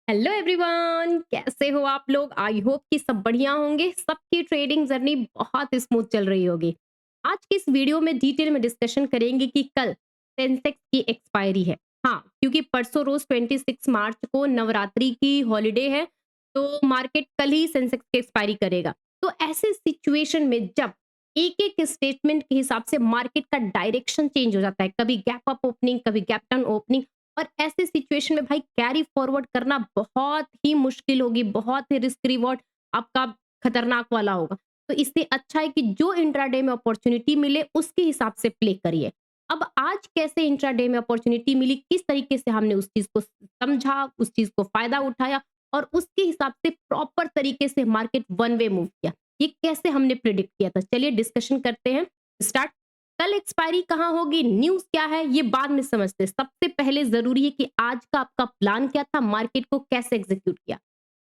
Hello everyone, कैसे हो आप लोग? आई होप कि सब बढ़िया होंगे। सबकी ट्रेडिंग जर्नी बहुत स्मूथ चल रही होगी। आज की इस वीडियो में डिटेल में डिस्कशन करेंगे कि कल सेंसेक्स की एक्सपायरी है। हाँ, क्योंकि परसों रोज 26 मार्च को नवरात्रि की हॉलीडे है, तो मार्केट कल ही सेंसेक्स की एक्सपायरी करेगा। तो ऐसे सिचुएशन में जब एक एक स्टेटमेंट के हिसाब से मार्केट का डायरेक्शन चेंज हो जाता है, कभी गैप अप ओपनिंग, कभी गैप डाउन ओपनिंग, और ऐसे सिचुएशन में भाई कैरी फॉरवर्ड करना बहुत ही मुश्किल होगी, बहुत ही रिस्क रिवॉर्ड आपका खतरनाक वाला होगा। तो इससे अच्छा है कि जो इंट्राडे में अपॉर्चुनिटी मिले उसके हिसाब से प्ले करिए। अब आज कैसे इंट्राडे में अपॉर्चुनिटी मिली, किस तरीके से हमने उस चीज को समझा, उस चीज को फायदा उठाया और उसके हिसाब से प्रॉपर तरीके से मार्केट वन वे मूव किया, ये कैसे हमने प्रिडिक्ट किया था, चलिए डिस्कशन करते हैं। स्टार्ट। कल एक्सपायरी कहाँ होगी, न्यूज़ क्या है, ये बाद में समझते हैं। सबसे पहले ज़रूरी है कि आज का आपका प्लान क्या था, मार्केट को कैसे एग्ज़ीक्यूट किया।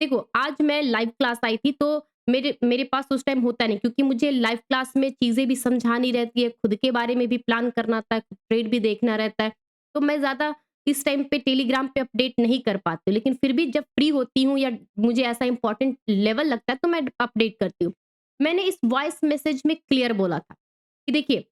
देखो, आज मैं लाइव क्लास आई थी, तो मेरे मेरे पास उस टाइम होता नहीं, क्योंकि मुझे लाइव क्लास में चीज़ें भी समझानी रहती है, खुद के बारे में भी प्लान करना होता है, ट्रेड भी देखना रहता है। तो मैं ज़्यादा इस टाइम पे टेलीग्राम पे अपडेट नहीं कर पाती हूँ, लेकिन फिर भी जब फ्री होती हूँ या मुझे ऐसा इंपॉर्टेंट लेवल लगता है, तो मैं अपडेट करती हूँ। मैंने इस वॉइस मैसेज में क्लियर बोला था कि देखिए,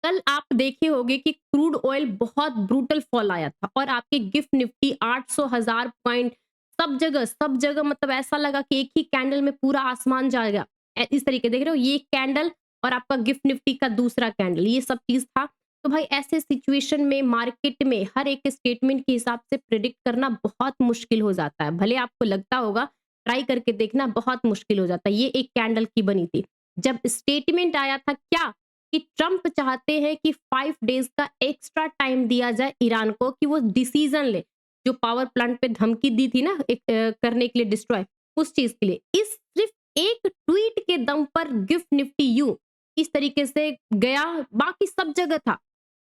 कल आप देखे होंगे कि क्रूड ऑयल बहुत ब्रूटल फॉल आया था और आपके गिफ्ट निफ्टी 800 हजार पॉइंट, सब जगह मतलब ऐसा लगा कि एक ही कैंडल में पूरा आसमान जा गया। इस तरीके देख रहे हो, ये कैंडल और आपका गिफ्ट निफ्टी का दूसरा कैंडल, ये सब चीज था। तो भाई ऐसे सिचुएशन में मार्केट में हर एक स्टेटमेंट के हिसाब से प्रिडिक्ट करना बहुत मुश्किल हो जाता है। भले आपको लगता होगा, ट्राई करके देखना, बहुत मुश्किल हो जाता है। ये एक कैंडल की बनी थी। जब स्टेटमेंट आया था क्या, कि ट्रंप चाहते हैं कि 5 डेज का एक्स्ट्रा टाइम दिया जाए ईरान को कि वो डिसीजन ले, जो पावर प्लांट पे धमकी दी थी ना, करने के लिए डिस्ट्रॉय, उस चीज के लिए। इस सिर्फ एक ट्वीट के दम पर गिफ्ट निफ्टी यू इस तरीके से गया, बाकी सब जगह था।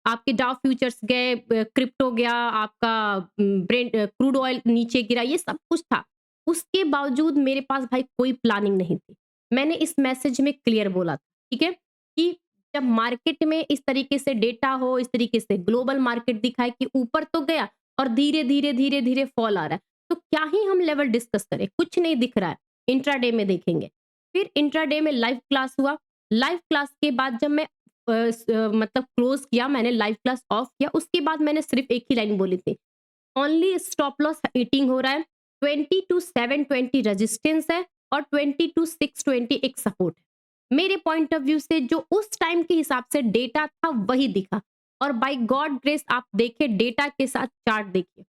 आपके डाउ फ्यूचर्स गए, क्रिप्टो गया, आपका ब्रेंट क्रूड ऑयल नीचे गिरा, ये सब कुछ था। उसके बावजूद मेरे पास भाई कोई प्लानिंग नहीं थी। मैंने इस मैसेज में क्लियर बोला था, ठीक है, कि जब मार्केट में इस तरीके से डेटा हो, इस तरीके से ग्लोबल मार्केट दिखाए कि ऊपर तो गया और धीरे धीरे फॉल आ रहा है, तो क्या ही हम लेवल डिस्कस करें, कुछ नहीं दिख रहा है। इंट्राडे में देखेंगे। फिर इंट्राडे में लाइव क्लास हुआ। लाइव क्लास के बाद जब मैं मतलब क्लोज किया, मैंने लाइव क्लास ऑफ किया, उसके बाद मैंने सिर्फ एक ही लाइन बोली थी, ओनली स्टॉप लॉस हिटिंग हो रहा है, 20 टू 720 रेजिस्टेंस है और 20 टू 620 एक सपोर्ट है। मेरे पॉइंट ऑफ व्यू से जो उस टाइम के हिसाब से डेटा था वही दिखा, और बाय गॉड ग्रेस आप देखे डेटा के साथ चार्ट देखिए,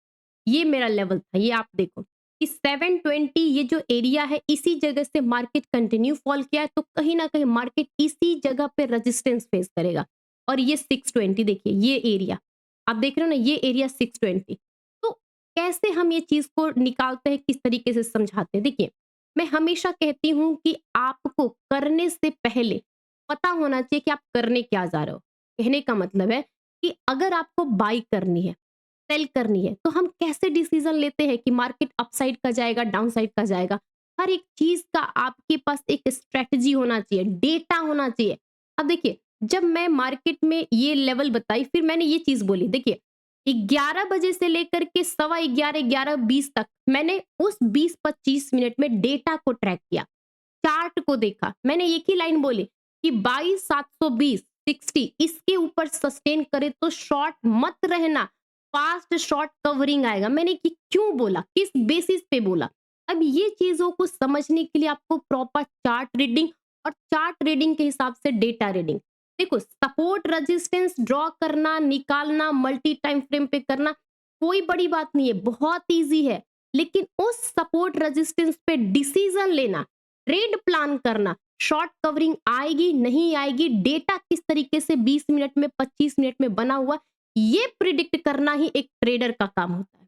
ये मेरा लेवल था। ये आप देखो कि 720 ये जो एरिया है, इसी जगह से मार्केट कंटिन्यू फॉल किया है, तो कहीं ना कहीं मार्केट इसी जगह पे रेजिस्टेंस फेस करेगा। और ये 620 देखिए, ये एरिया आप देख रहे हो ना, ये एरिया 620। तो कैसे हम ये चीज को निकालते हैं, किस तरीके से समझाते हैं, देखिए, मैं हमेशा कहती हूँ कि आपको करने से पहले पता होना चाहिए कि आप करने क्या जा रहे हो। कहने का मतलब है कि अगर आपको बाई करनी है, सेल करनी है, तो हम कैसे डिसीजन लेते हैं कि मार्केट अपसाइड का जाएगा, डाउनसाइड का जाएगा। हर एक चीज का आपके पास एक स्ट्रेटजी होना चाहिए, डेटा होना चाहिए। अब देखिए, जब मैं मार्केट में ये लेवल बताई, फिर मैंने ये चीज बोली, देखिए, 11 बजे से लेकर के सवा 11, 11:20 तक मैंने उस 20-25 मिनट में डेटा को ट्रैक किया, चार्ट को देखा। मैंने एक ही लाइन बोली कि 22,720 60 इसके ऊपर सस्टेन करे तो शॉर्ट मत रहना, फास्ट शॉर्ट कवरिंग आएगा। मैंने कि क्यों बोला, किस बेसिस पे बोला। अब ये चीजों को समझने के लिए आपको प्रॉपर चार्ट रीडिंग और चार्ट रीडिंग के हिसाब से डेटा रीडिंग, देखो, सपोर्ट रेजिस्टेंस ड्रॉ करना, निकालना, मल्टी टाइम फ्रेम पे करना कोई बड़ी बात नहीं है, बहुत इजी है। लेकिन उस सपोर्ट रेजिस्टेंस पे डिसीजन लेना, ट्रेड प्लान करना, शॉर्ट कवरिंग आएगी नहीं आएगी, डेटा किस तरीके से 20 मिनट में, 25 मिनट में बना हुआ, ये प्रिडिक्ट करना ही एक ट्रेडर का काम होता है।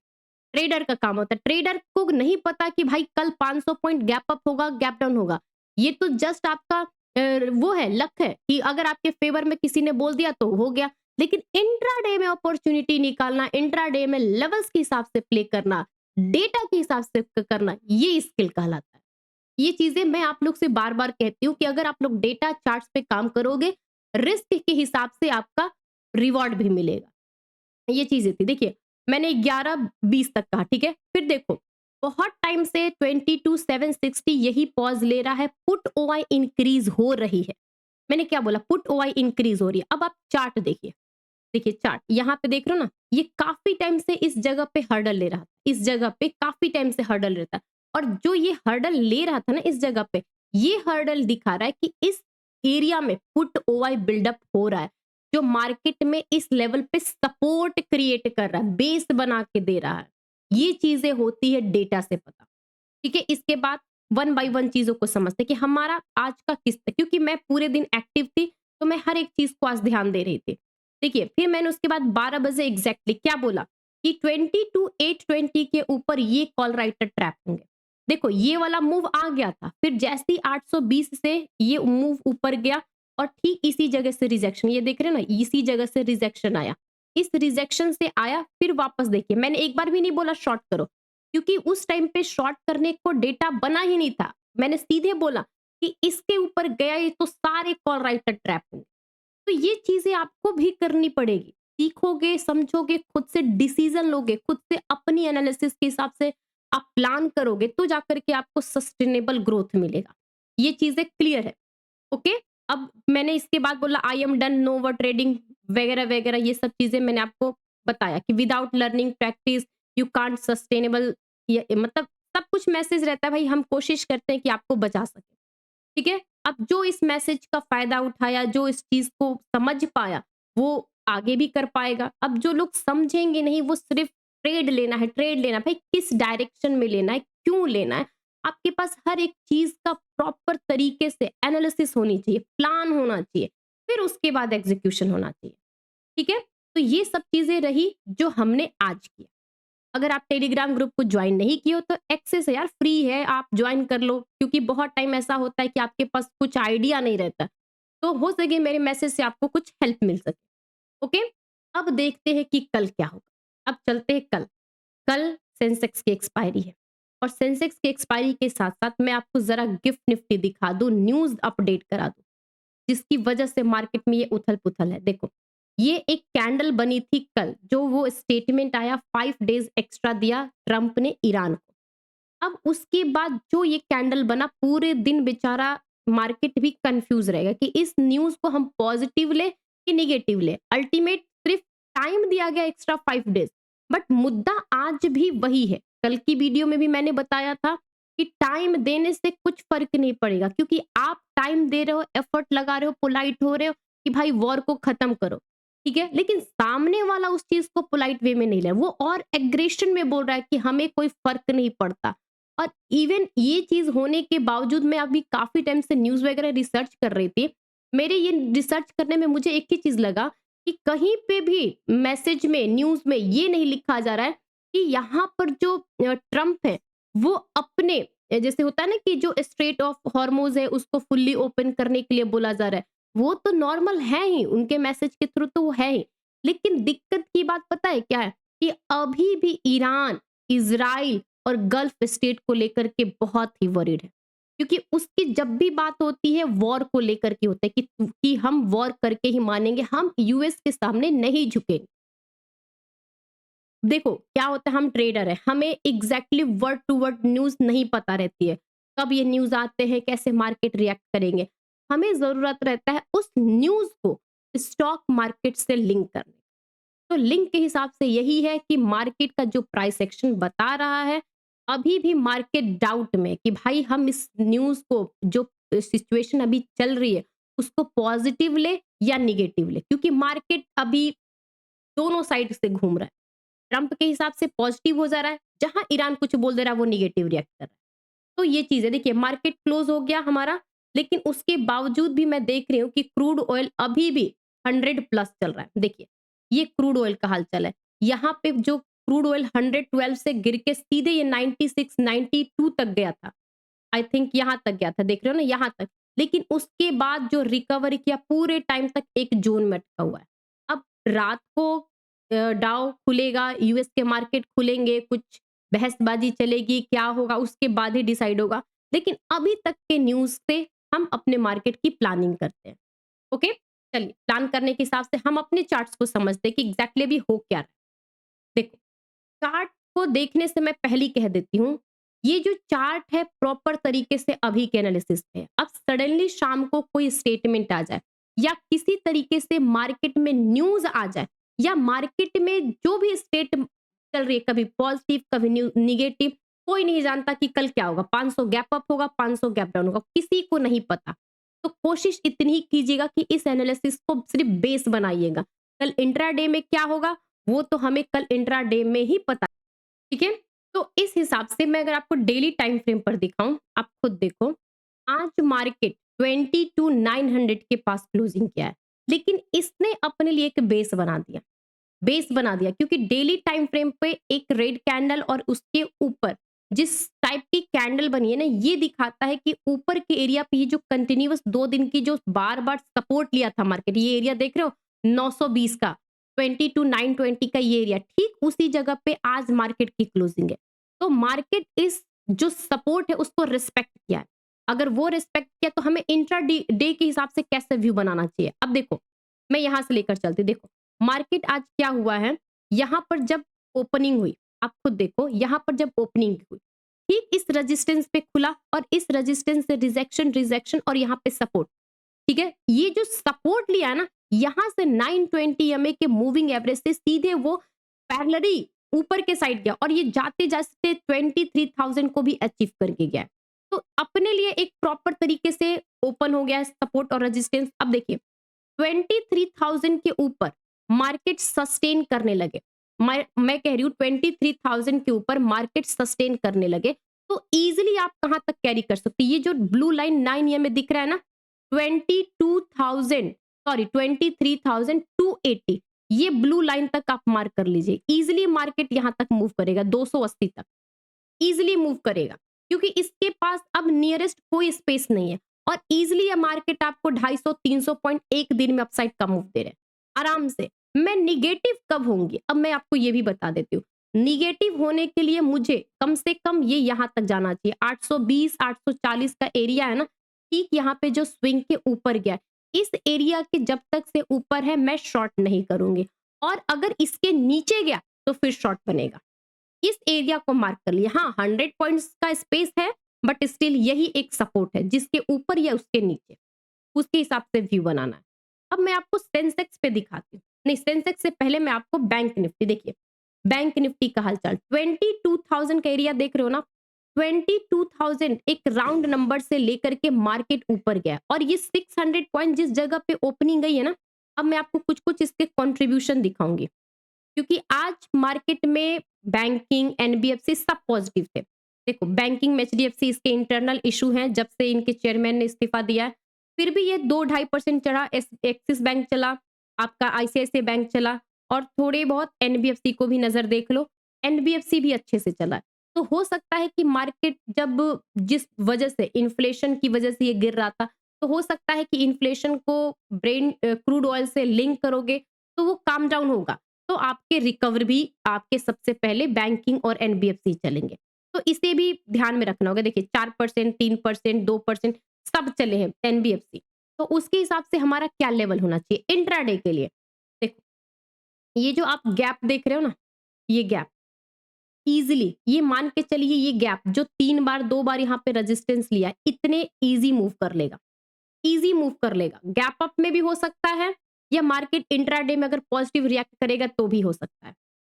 ट्रेडर का काम होता है। ट्रेडर को नहीं पता कि भाई कल 500 पॉइंट गैप अप होगा, गैप डाउन होगा। ये तो जस्ट आपका वो है, लक है कि अगर आपके फेवर में किसी ने बोल दिया तो हो गया। लेकिन इंट्राडे में अपॉर्चुनिटी निकालना, इंट्राडे में लेवल्स के हिसाब से प्ले करना, डेटा के हिसाब से करना, ये स्किल कहलाता है। ये चीजें मैं आप लोग से बार बार कहती हूँ कि अगर आप लोग डेटा चार्ट्स पे काम करोगे, रिस्क के हिसाब से आपका रिवॉर्ड भी मिलेगा। ये चीजें थी। देखिए, मैंने 11:20 तक कहा, ठीक है। फिर देखो, बहुत टाइम से 22,760 यही पॉज ले रहा है, पुट ओआई इंक्रीज हो रही है। मैंने क्या बोला? पुट ओआई इंक्रीज हो रही है। अब आप चार्ट देखिए, देखिए चार्ट यहाँ पे देख रहे हो ना, ये काफी टाइम से इस जगह पे हर्डल ले रहा था, इस जगह पे काफी टाइम से हर्डल रहता है। और जो ये हर्डल ले रहा था ना इस जगह पे, ये हर्डल दिखा रहा है कि इस एरिया में पुट ओआई बिल्डअप हो रहा है, जो मार्केट में इस लेवल पे सपोर्ट क्रिएट कर रहा है, बेस बना के दे रहा है। ये चीजें होती है डेटा से पता। ठीक है, इसके बाद वन बाय वन चीजों को समझते हैं कि हमारा आज का किस, क्योंकि मैं पूरे दिन एक्टिव थी तो मैं हर एक चीज को आज ध्यान दे रही थी। देखिए, फिर मैंने उसके बाद 12 बजे एग्जैक्टली क्या बोला कि 22,820 के ऊपर ये कॉल राइटर ट्रैप होंगे। देखो, ये वाला मूव आ गया था, फिर जैसे ही 820 से ये मूव ऊपर गया और ठीक इसी जगह से रिजेक्शन, ये देख रहे हैं ना, इसी जगह से रिजेक्शन आया, इस रिजेक्शन से आया, फिर वापस देखिए, मैंने एक बार भी नहीं बोला शॉर्ट करो, क्योंकि उस टाइम पे शॉर्ट करने को डेटा बना ही नहीं था। मैंने सीधे बोला कि इसके ऊपर गया ये तो सारे कॉल राइटर ट्रैप होंगे। तो ये चीजें आपको भी करनी पड़ेगी। सीखोगे, समझोगे, खुद से डिसीजन लोगे, खुद से अपनी एनालिसिस के हिसाब से आप प्लान करोगे, तो जाकर के आपको सस्टेनेबल ग्रोथ मिलेगा। ये चीजें क्लियर है। ओके, अब मैंने इसके बाद बोला I am done, no over trading वगैरह वगैरह, ये सब चीजें मैंने आपको बताया कि without learning practice you can't sustainable, ये मतलब सब कुछ मैसेज रहता है भाई, हम कोशिश करते हैं कि आपको बचा सके। ठीक है, अब जो इस मैसेज का फायदा उठाया, जो इस चीज को समझ पाया, वो आगे भी कर पाएगा। अब जो लोग समझेंगे नहीं, वो सिर्फ ट्रेड लेना है, ट्रेड लेना है, भाई किस डायरेक्शन में लेना है, क्यों लेना है, आपके पास हर एक चीज का प्रॉपर तरीके से एनालिसिस होनी चाहिए, प्लान होना चाहिए, फिर उसके बाद एग्जीक्यूशन होना चाहिए। ठीक है, तो ये सब चीजें रही जो हमने आज किया। अगर आप टेलीग्राम ग्रुप को ज्वाइन नहीं किए हो तो एक्सेस है यार, फ्री है, आप ज्वाइन कर लो, क्योंकि बहुत टाइम ऐसा होता है कि आपके पास कुछ आइडिया नहीं रहता, तो हो सके मेरे मैसेज से आपको कुछ हेल्प मिल सके। ओके, अब देखते हैं कि कल क्या होगा। अब चलते हैं कल। कल सेंसेक्स की एक्सपायरी है, और सेंसेक्स की एक्सपायरी के साथ साथ मैं आपको जरा गिफ्ट निफ्टी दिखा दूं, न्यूज अपडेट करा दूं, जिसकी वजह से मार्केट में ये उथल पुथल है। देखो, ये एक कैंडल बनी थी कल, जो वो स्टेटमेंट आया, 5 डेज एक्स्ट्रा दिया ट्रंप ने ईरान को। अब उसके बाद जो ये कैंडल बना, पूरे दिन बेचारा मार्केट भी कंफ्यूज रहेगा कि इस न्यूज को हम पॉजिटिव ले कि निगेटिव ले। अल्टीमेट सिर्फ टाइम दिया गया एक्स्ट्रा 5 डेज, बट मुद्दा आज भी वही है। कल की वीडियो में भी मैंने बताया था कि टाइम देने से कुछ फर्क नहीं पड़ेगा, क्योंकि आप टाइम दे रहे हो, एफर्ट लगा रहे हो, पोलाइट हो रहे हो कि भाई वॉर को खत्म करो, ठीक है, लेकिन सामने वाला उस चीज को पोलाइट वे में नहीं ले, वो और एग्रेशन में बोल रहा है कि हमें कोई फर्क नहीं पड़ता। और इवन ये चीज होने के बावजूद मैं अभी काफी टाइम से न्यूज वगैरह रिसर्च कर रही थी, मेरे ये रिसर्च करने में मुझे एक ही चीज लगा कि कहीं पे भी मैसेज में, न्यूज में ये नहीं लिखा जा रहा है कि यहाँ पर जो ट्रम्प है वो अपने जैसे होता है ना कि जो स्ट्रेट ऑफ हॉर्मोज है उसको फुल्ली ओपन करने के लिए बोला जा रहा है, वो तो नॉर्मल है ही, उनके मैसेज के थ्रू तो वो है ही। लेकिन दिक्कत की बात पता है क्या है कि अभी भी ईरान, इजराइल और गल्फ स्टेट को लेकर के बहुत ही वरीड है, क्योंकि उसकी जब भी बात होती है वॉर को लेकर के होता है कि हम वॉर करके ही मानेंगे, हम यूएस के सामने नहीं झुकेंगे। देखो क्या होता है, हम ट्रेडर है, हमें exactly word to word news नहीं पता रहती है, कब ये न्यूज आते हैं, कैसे मार्केट रिएक्ट करेंगे। हमें जरूरत रहता है उस न्यूज को स्टॉक मार्केट से लिंक करने। तो लिंक के हिसाब से यही है कि मार्केट का जो प्राइस एक्शन बता रहा है, अभी भी मार्केट डाउट में कि भाई हम इस न्यूज को, जो सिचुएशन अभी चल रही है, उसको पॉजिटिव ले या निगेटिव ले, क्योंकि मार्केट अभी दोनों साइड से घूम रहा है। ट्रंप के हिसाब से पॉजिटिव हो जा रहा है, जहां ईरान कुछ बोल दे रहा है वो निगेटिव रिएक्ट कर रहा है। तो ये चीज है, देखिए मार्केट क्लोज हो गया हमारा, लेकिन उसके बावजूद भी मैं देख रही हूँ कि क्रूड ऑयल अभी भी 100+ चल रहा है। देखिए, ये क्रूड ऑयल का हाल चल है, यहाँ पे जो क्रूड ऑयल 112 से गिर के सीधे ये 96 92 तक गया था, आई थिंक यहाँ तक गया था, देख रहे हो ना, यहाँ तक। लेकिन उसके बाद जो रिकवर किया पूरे टाइम तक एक जोन में अटका हुआ है। अब रात को डाउ खुलेगा, यूएस के मार्केट खुलेंगे, कुछ बहसबाजी चलेगी, क्या होगा उसके बाद ही डिसाइड होगा। लेकिन अभी तक के न्यूज से हम अपने मार्केट की प्लानिंग करते हैं। ओके, चलिए प्लान करने के हिसाब से हम अपने चार्ट्स को समझते हैं कि एग्जैक्टली अभी हो क्या रहा है। देखो, चार्ट को देखने से मैं पहले ही कह देती हूँ ये जो चार्ट है प्रॉपर तरीके से अभी के एनालिसिस पे है। अब सडनली शाम को कोई स्टेटमेंट आ जाए या किसी तरीके से मार्केट में न्यूज़ आ जाए या मार्केट में जो भी स्टेट चल रही है, कभी पॉजिटिव कभी नेगेटिव, कोई नहीं जानता कि कल क्या होगा, 500 गैप अप होगा, 500 गैप डाउन होगा, किसी को नहीं पता। तो कोशिश इतनी ही कीजिएगा कि इस एनालिसिस को सिर्फ बेस बनाइएगा। कल इंट्राडे में क्या होगा वो तो हमें कल इंट्राडे में ही पता, ठीक है? तो इस हिसाब से मैं अगर आपको डेली टाइम फ्रेम पर दिखाऊं, आप खुद देखो, आज मार्केट 22,900 के पास क्लोजिंग किया है, लेकिन इसने अपने लिए एक बेस बना दिया क्योंकि डेली टाइम फ्रेम पे एक रेड कैंडल और उसके ऊपर जिस टाइप की कैंडल बनी है ना, ये दिखाता है कि ऊपर के एरिया पे ये जो कंटिन्यूअस 2 दिन की जो बार बार सपोर्ट लिया था मार्केट, ये एरिया देख रहे हो 920 का, 22,920 का ये एरिया, ठीक उसी जगह पे आज मार्केट की क्लोजिंग है। तो मार्केट इस जो सपोर्ट है उसको रिस्पेक्ट किया है। अगर वो रिस्पेक्ट किया तो हमें इंट्रा डे के हिसाब से कैसे व्यू बनाना चाहिए। अब देखो, मैं यहां से लेकर चलती, देखो मार्केट आज क्या हुआ है, यहां पर जब ओपनिंग हुई, आप खुद देखो यहां पर जब ओपनिंग हुई, ठीक इस रेजिस्टेंस पे खुला और इस रेजिस्टेंस से रिजेक्शन रिजेक्शन और यहाँ पे सपोर्ट, ठीक है? ये जो सपोर्ट लिया है ना, यहां से 920 एमए के मूविंग एवरेज से सीधे वो पैरेलली ऊपर के साइड गया और ये जाते जाते 23,000 को भी अचीव करके गया है। तो अपने लिए एक प्रॉपर तरीके से ओपन हो गया है सपोर्ट और रेजिस्टेंस। अब देखिए 23,000 के ऊपर मार्केट सस्टेन करने लगे, मैं कह रही हूँ 23,000 के ऊपर मार्केट सस्टेन करने लगे तो इजीली आप कहां तक कैरी कर सकते हैं। ये जो ब्लू लाइन 9 में दिख रहा है ना, 22,000 सॉरी 23,280, ये ब्लू लाइन तक आप मार्क कर लीजिए। इजीली मार्केट यहां तक मूव करेगा, 280 तक इजीली मूव करेगा क्योंकि इसके पास अब नियरेस्ट कोई स्पेस नहीं है और इजीली ये मार्केट आपको 250-300 पॉइंट एक दिन में अपसाइड का मूव दे रहे हैं आराम से। मैं निगेटिव कब होंगी, अब मैं आपको ये भी बता देती हूँ। निगेटिव होने के लिए मुझे कम से कम ये यहां तक जाना चाहिए, 820 840 का एरिया है ना, ठीक यहाँ पे जो स्विंग के ऊपर गया, इस एरिया के जब तक से ऊपर है मैं शॉर्ट नहीं करूंगी और अगर इसके नीचे गया तो फिर शॉर्ट बनेगा। इस एरिया को मार्क कर लिया, हाँ 100 पॉइंट्स का स्पेस है बट स्टिल यही एक सपोर्ट है जिसके ऊपर या उसके नीचे, उसके हिसाब से व्यू बनाना है। अब मैं आपको सेंसेक्स पे दिखाती हूँ, नहीं सेंसेक्स से पहले मैं आपको बैंक निफ्टी, देखिए बैंक निफ्टी का हालचाल 22,000 का एरिया देख रहे हो ना, 22,000 एक राउंड नंबर से लेकर के मार्केट ऊपर गया और ये 600 पॉइंट जिस जगह पे ओपनिंग गई है ना, अब मैं आपको कुछ कुछ इसके कंट्रीब्यूशन दिखाऊंगी क्योंकि आज मार्केट में बैंकिंग एनबीएफसी सब पॉजिटिव थे। देखो बैंकिंग में एचडीएफसी इसके इंटरनल इशू हैं जब से इनके चेयरमैन ने इस्तीफा दिया है, फिर भी ये 2-2.5% चढ़ा। एक्सिस बैंक चला, आपका आईसीआईसीआई बैंक चला और थोड़े बहुत एनबीएफसी को भी नजर देख लो, एनबीएफसी भी अच्छे से चला। तो हो सकता है कि मार्केट जब जिस वजह से इन्फ्लेशन की वजह से ये गिर रहा था, तो हो सकता है कि इन्फ्लेशन को ब्रेन क्रूड ऑयल से लिंक करोगे तो वो काम डाउन होगा, तो आपके रिकवर भी आपके सबसे पहले बैंकिंग और एनबीएफसी चलेंगे। तो इसे भी ध्यान में रखना होगा। देखिए 4%, 3%, 2% सब चले हैं एनबीएफसी, तो उसके हिसाब से हमारा क्या लेवल होना चाहिए इंट्राडे के लिए। देखो ये जो आप गैप देख रहे हो ना, ये गैप इजीली ये मान के चलिए, ये गैप जो 3 बार 2 बार यहाँ पे रेजिस्टेंस लिया इतने इजी मूव कर लेगा, इजी मूव कर लेगा। गैप अप में भी हो सकता है या मार्केट इंट्राडे में अगर पॉजिटिव रिएक्ट करेगा तो भी हो सकता है।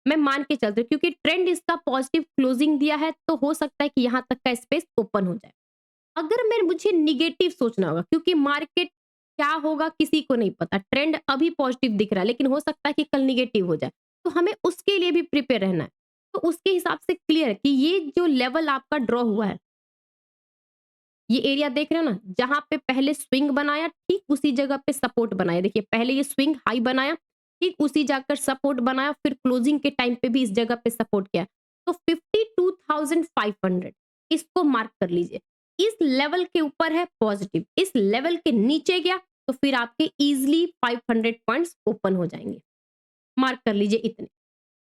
मैं मान के चलती हूँ क्योंकि ट्रेंड इसका पॉजिटिव क्लोजिंग दिया है तो हो सकता है कि यहां तक का स्पेस ओपन हो जाए। अगर मैं मुझे निगेटिव सोचना होगा क्योंकि मार्केट क्या होगा किसी को नहीं पता, ट्रेंड अभी पॉजिटिव दिख रहा है लेकिन हो सकता है कि कल निगेटिव हो जाए, तो हमें उसके लिए भी प्रिपेयर रहना है। तो उसके हिसाब से क्लियर है कि ये जो लेवल आपका ड्रॉ हुआ है, ये एरिया देख रहे हो ना, जहां पे पहले स्विंग बनाया ठीक उसी जगह पे सपोर्ट बनाया। देखिए पहले ये स्विंग हाई बनाया, ठीक उसी जाकर सपोर्ट बनाया, फिर क्लोजिंग के टाइम पे भी इस जगह पे सपोर्ट किया। तो 52,500 इसको मार्क कर लीजिए। इस लेवल के ऊपर है पॉजिटिव, इस लेवल के नीचे गया तो फिर आपके इजिली 500 पॉइंट्स ओपन हो जाएंगे। मार्क कर लीजिए इतने।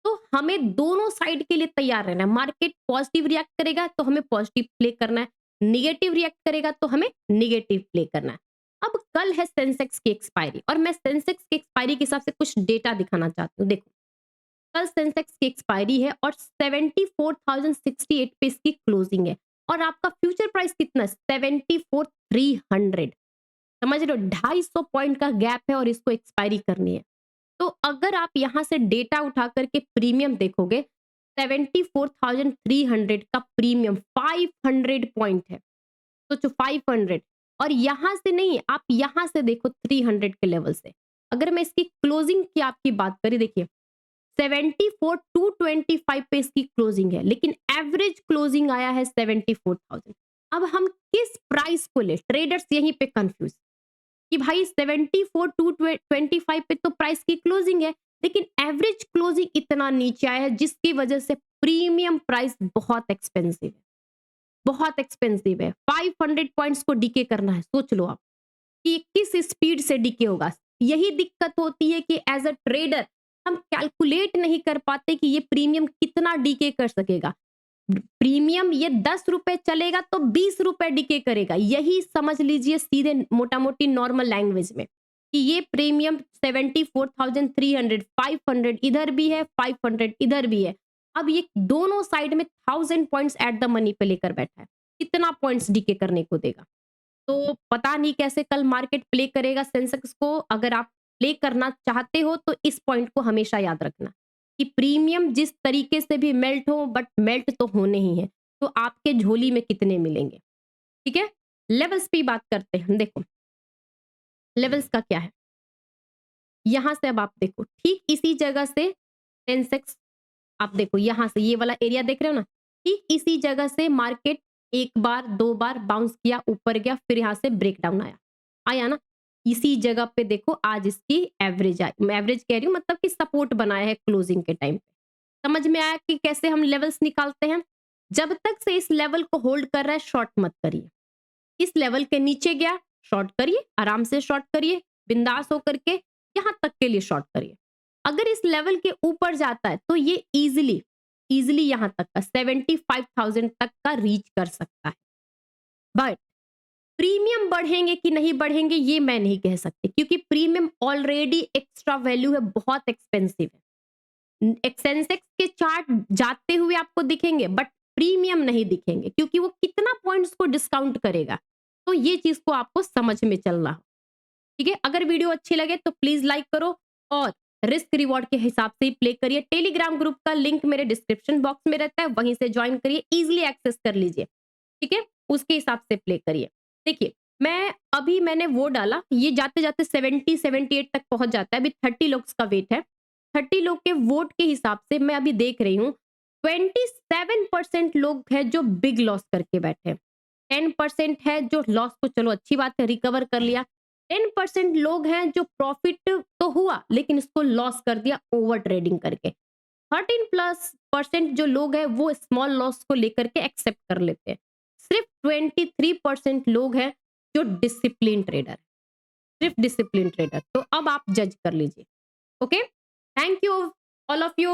तो हमें दोनों साइड के लिए तैयार रहना है। मार्केट पॉजिटिव रिएक्ट करेगा तो हमें पॉजिटिव प्ले करना है, निगेटिव रिएक्ट करेगा तो हमें निगेटिव प्ले करना है। अब कल है सेंसेक्स की एक्सपायरी और मैं सेंसेक्स की एक्सपायरी के हिसाब से कुछ डेटा दिखाना चाहती हूँ। देखो कल सेंसेक्स की एक्सपायरी है और 74,068 पे इसकी क्लोजिंग है और आपका फ्यूचर प्राइस कितना है? 74,300। समझ रहे हो? 250 पॉइंट का गैप है और इसको एक्सपायरी करनी है। तो अगर आप यहाँ से डेटा उठा करके प्रीमियम देखोगे, 74,300 का प्रीमियम 500 पॉइंट है। सोचो 500, और यहाँ से नहीं, आप यहाँ से देखो 300 के लेवल से। अगर मैं इसकी क्लोजिंग की आपकी बात करें, देखिए 74,225 पे इसकी क्लोजिंग है, लेकिन एवरेज क्लोजिंग आया है 74,000। अब हम किस प्राइस को ले? ट्रेडर्स यहीं पे कंफ्यूज कि भाई 74,225 पे तो प्राइस की क्लोजिंग है, लेकिन एवरेज क्लोजिंग इतना नीचे आया है जिसकी वजह से प्रीमियम प्राइस बहुत एक्सपेंसिव है, बहुत एक्सपेंसिव है। 500 पॉइंट्स को डीके करना है, सोच लो आप कि किस स्पीड से डीके होगा। यही दिक्कत होती है कि एज अ ट्रेडर हम कैलकुलेट नहीं कर पाते कि ये प्रीमियम कितना डीके कर सकेगा। प्रीमियम ये 10 रुपए चलेगा तो 20 रुपए डीके करेगा, यही समझ लीजिए सीधे मोटा मोटी नॉर्मल लैंग्वेज में कि ये प्रीमियम 74,300, 500 इधर भी है, 500 इधर भी है। अब ये दोनों साइड में 1000 पॉइंट्स एट द मनी पे लेकर बैठा है, कितना पॉइंट्स डीके करने को देगा? तो पता नहीं कैसे कल मार्केट प्ले करेगा सेंसेक्स को। अगर आप प्ले करना चाहते हो तो इस पॉइंट को हमेशा याद रखना कि प्रीमियम जिस तरीके से भी मेल्ट हो, बट मेल्ट तो होने ही है, तो आपके झोली में कितने मिलेंगे? ठीक है, लेवल्स पे बात करते हैं। देखो लेवल्स का क्या है, यहां से अब आप देखो ठीक इसी जगह से सेंसेक्स, आप देखो यहां से ये वाला एरिया देख रहे हो ना, ठीक इसी जगह से मार्केट एक बार दो बार बाउंस किया, ऊपर गया, फिर यहां से ब्रेकडाउन आया, आया ना। इसी जगह पे देखो आज इसकी एवरेज आई, मैं एवरेज कह रही हूँ, मतलब कि सपोर्ट बनाया है क्लोजिंग के टाइम पे। समझ में आया कि कैसे हम लेवल्स निकालते हैं? जब तक से इस लेवल को होल्ड कर रहा है शॉर्ट मत करिए। इस लेवल के नीचे गया शॉर्ट करिए, आराम से शॉर्ट करिए, बिंदास होकर के यहां तक के लिए शॉर्ट करिए। अगर इस लेवल के ऊपर जाता है तो ये इजीली इजीली यहां तक का 75,000 तक का रीच कर सकता है। बट प्रीमियम बढ़ेंगे कि नहीं बढ़ेंगे ये मैं नहीं कह सकती, क्योंकि प्रीमियम ऑलरेडी एक्स्ट्रा वैल्यू है, बहुत एक्सपेंसिव है। सेंसेक्स के चार्ट जाते हुए आपको दिखेंगे बट प्रीमियम नहीं दिखेंगे, क्योंकि वो कितना पॉइंट्स को डिस्काउंट करेगा। तो ये चीज को आपको समझ में चलना हो। ठीक है, अगर वीडियो अच्छी लगे तो प्लीज लाइक करो और रिस्क रिवॉर्ड के हिसाब से ही प्ले करिए। टेलीग्राम ग्रुप का लिंक मेरे डिस्क्रिप्शन बॉक्स में रहता है, वहीं से ज्वाइन करिए, इजीली एक्सेस कर लीजिए। ठीक है, उसके हिसाब से प्ले करिए। देखिए मैंने वो डाला, ये जाते जाते 70-78 तक पहुंच जाता है। अभी 30 लोग का वेट है, 30 लोग के वोट के हिसाब से मैं अभी देख रही हूँ 27% लोग हैं जो बिग लॉस करके बैठे, 10% है जो लॉस को चलो अच्छी बात है रिकवर कर लिया, 10% लोग हैं जो प्रॉफिट तो हुआ लेकिन इसको लॉस कर दिया ओवर ट्रेडिंग करके। 13+% जो लोग हैं वो स्मॉल लॉस को लेकर के एक्सेप्ट कर लेते हैं। सिर्फ 23% लोग हैं जो डिसिप्लिन ट्रेडर, सिर्फ डिसिप्लिन ट्रेडर। तो अब आप जज कर लीजिए। Okay, thank you all of you.